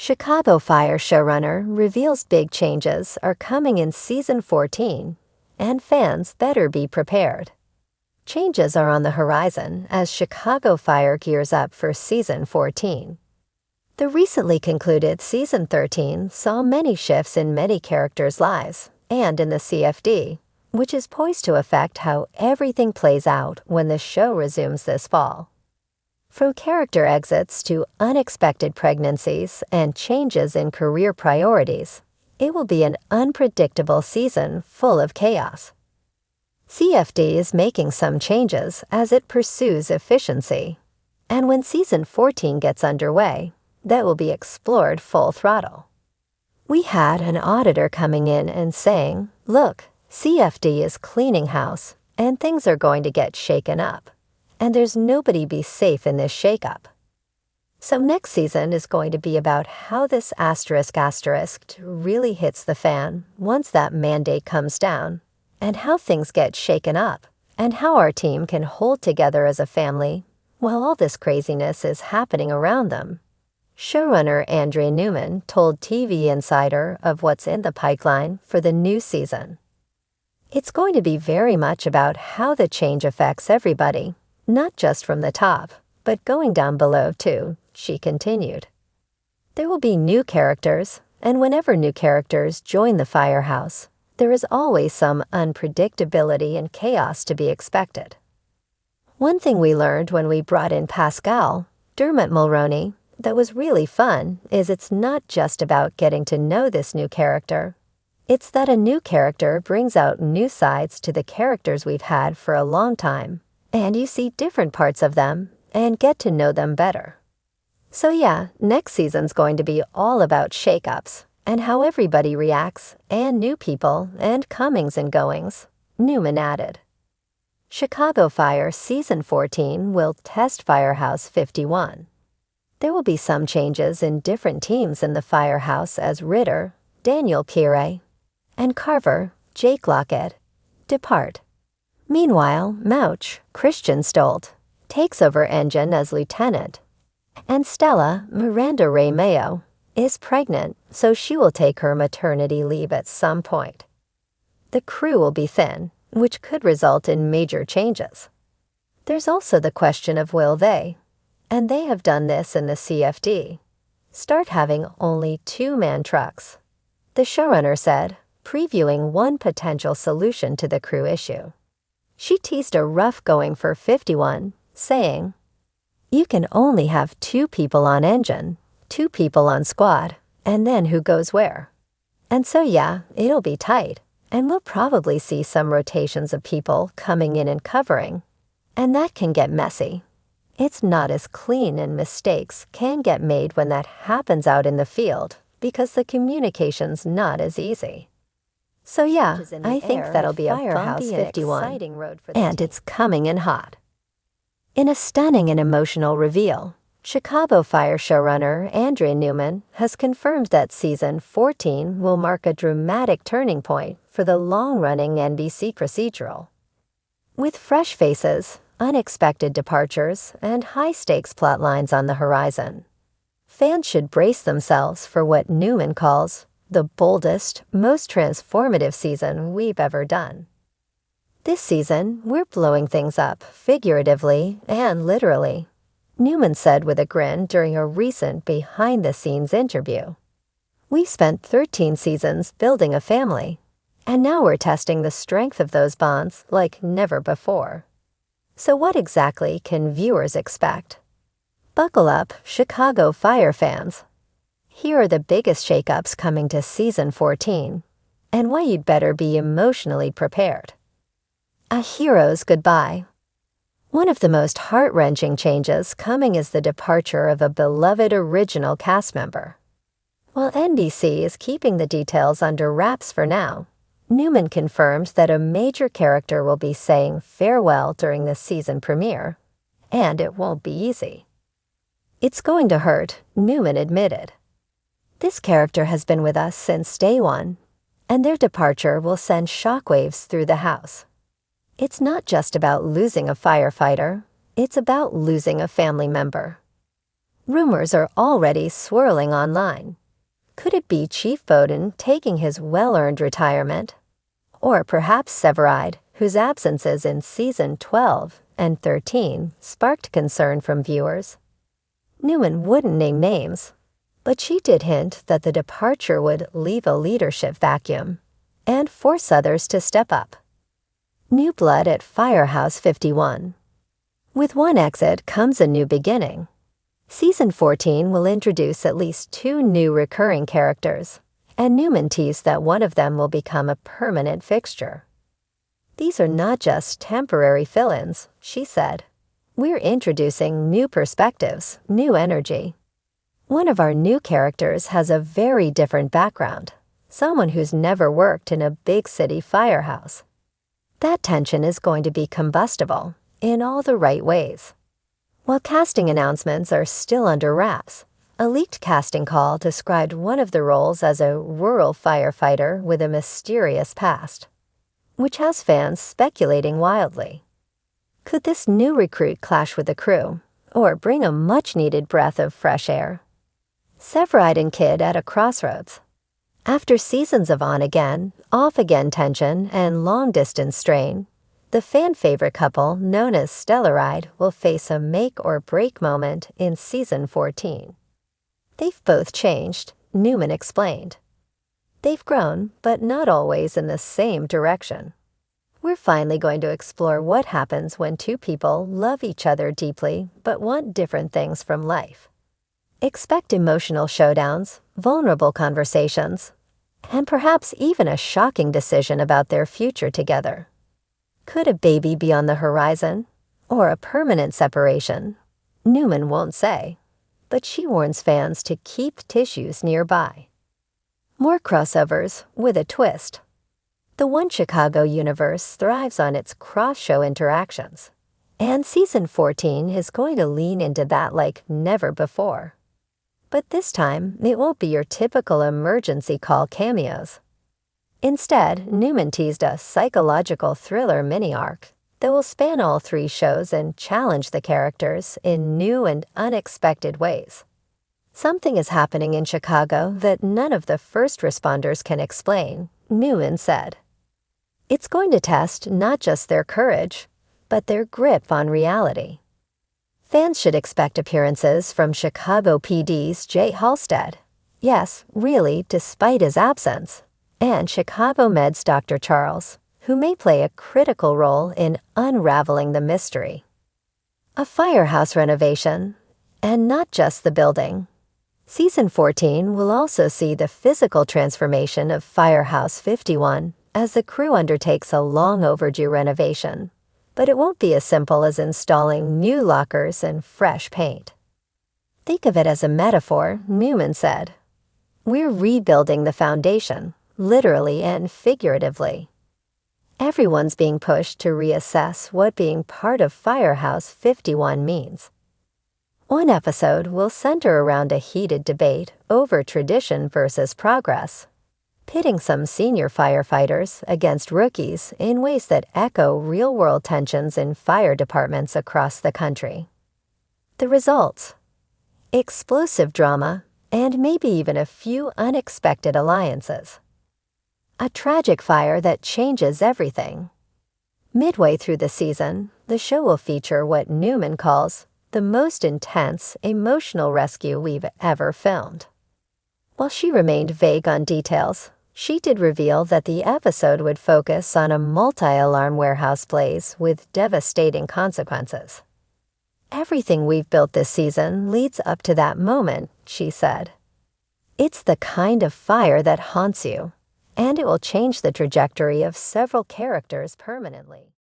Chicago Fire showrunner reveals big changes are coming in season 14, and fans better be prepared. Changes are on the horizon as Chicago Fire gears up for season 14. The recently concluded season 13 saw many shifts in many characters' lives and in the CFD, which is poised to affect how everything plays out when the show resumes this fall. From character exits to unexpected pregnancies and changes in career priorities, it will be an unpredictable season full of chaos. CFD is making some changes as it pursues efficiency, and when season 14 gets underway, that will be explored full throttle. We had an auditor coming in and saying, "Look, CFD is cleaning house, and things are going to get shaken up. And there's nobody be safe in this shakeup." So next season is going to be about how this asterisk really hits the fan once that mandate comes down, and how things get shaken up, and how our team can hold together as a family while all this craziness is happening around them. Showrunner Andre Newman told TV Insider of what's in the pipeline for the new season. "It's going to be very much about how the change affects everybody. Not just from the top, but going down below too," she continued. "There will be new characters, and whenever new characters join the firehouse, there is always some unpredictability and chaos to be expected." One thing we learned when we brought in Pascal, Dermot Mulroney, that was really fun is it's not just about getting to know this new character. It's that a new character brings out new sides to the characters we've had for a long time, and you see different parts of them and get to know them better. So yeah, next season's going to be all about shakeups and how everybody reacts, and new people and comings and goings, Newman added. Chicago Fire Season 14 will test Firehouse 51. There will be some changes in different teams in the Firehouse as Ritter, Daniel Kire, and Carver, Jake Lockett, depart. Meanwhile, Mouch, Christian Stolt, takes over engine as lieutenant, and Stella, Miranda Ray Mayo, is pregnant, so she will take her maternity leave at some point. The crew will be thin, which could result in major changes. There's also the question of will they, and they have done this in the CFD, start having only two-man trucks. The showrunner said, previewing one potential solution to the crew issue. She teased a rough going for 51, saying, "You can only have two people on engine, two people on squad, and then who goes where?" And so yeah, it'll be tight, and we'll probably see some rotations of people coming in and covering, and that can get messy. It's not as clean, and mistakes can get made when that happens out in the field because the communication's not as easy. So yeah, I think that'll be a Firehouse 51, and it's coming in hot. In a stunning and emotional reveal, Chicago Fire showrunner Andre Newman has confirmed that season 14 will mark a dramatic turning point for the long-running NBC procedural. With fresh faces, unexpected departures, and high-stakes plot lines on the horizon, fans should brace themselves for what Newman calls the boldest, most transformative season we've ever done. This season, we're blowing things up, figuratively and literally, Newman said with a grin during a recent behind-the-scenes interview. "We've spent 13 seasons building a family, and now we're testing the strength of those bonds like never before. So what exactly can viewers expect? Buckle up, Chicago Fire fans. Here are the biggest shakeups coming to season 14, and why you'd better be emotionally prepared. A hero's goodbye. One of the most heart-wrenching changes coming is the departure of a beloved original cast member. While NBC is keeping the details under wraps for now, Newman confirmed that a major character will be saying farewell during the season premiere, and it won't be easy. It's going to hurt, Newman admitted. This character has been with us since day one, and their departure will send shockwaves through the house. It's not just about losing a firefighter, it's about losing a family member. Rumors are already swirling online. Could it be Chief Bowden taking his well-earned retirement? Or perhaps Severide, whose absences in Season 12 and 13 sparked concern from viewers? Newman wouldn't name names, but she did hint that the departure would leave a leadership vacuum and force others to step up. New blood at Firehouse 51. With one exit comes a new beginning. Season 14 will introduce at least 2 new recurring characters, and Newman teased that one of them will become a permanent fixture. These are not just temporary fill-ins, she said. We're introducing new perspectives, new energy. One of our new characters has a very different background, someone who's never worked in a big city firehouse. That tension is going to be combustible in all the right ways. While casting announcements are still under wraps, a leaked casting call described one of the roles as a rural firefighter with a mysterious past, which has fans speculating wildly. Could this new recruit clash with the crew, or bring a much-needed breath of fresh air? Severide and Kid at a crossroads. After seasons of on-again, off-again tension and long-distance strain, the fan-favorite couple known as Stellaride will face a make-or-break moment in Season 14. They've both changed, Newman explained. They've grown, but not always in the same direction. We're finally going to explore what happens when 2 people love each other deeply but want different things from life. Expect emotional showdowns, vulnerable conversations, and perhaps even a shocking decision about their future together. Could a baby be on the horizon, or a permanent separation? Newman won't say, but she warns fans to keep tissues nearby. More crossovers with a twist. The One Chicago universe thrives on its cross-show interactions, and Season 14 is going to lean into that like never before. But this time, it won't be your typical emergency call cameos. Instead, Newman teased a psychological thriller mini-arc that will span all 3 shows and challenge the characters in new and unexpected ways. Something is happening in Chicago that none of the first responders can explain, Newman said. It's going to test not just their courage, but their grip on reality. Fans should expect appearances from Chicago PD's Jay Halstead. Yes, really, despite his absence. And Chicago Med's Dr. Charles, who may play a critical role in unraveling the mystery. A firehouse renovation, and not just the building. Season 14 will also see the physical transformation of Firehouse 51 as the crew undertakes a long-overdue renovation. But it won't be as simple as installing new lockers and fresh paint. Think of it as a metaphor, Newman said. We're rebuilding the foundation, literally and figuratively. Everyone's being pushed to reassess what being part of Firehouse 51 means. One episode will center around a heated debate over tradition versus progress, pitting some senior firefighters against rookies in ways that echo real-world tensions in fire departments across the country. The results: explosive drama and maybe even a few unexpected alliances. A tragic fire that changes everything. Midway through the season, the show will feature what Newman calls the most intense, emotional rescue we've ever filmed. While she remained vague on details, she did reveal that the episode would focus on a multi-alarm warehouse blaze with devastating consequences. Everything we've built this season leads up to that moment, she said. It's the kind of fire that haunts you, and it will change the trajectory of several characters permanently.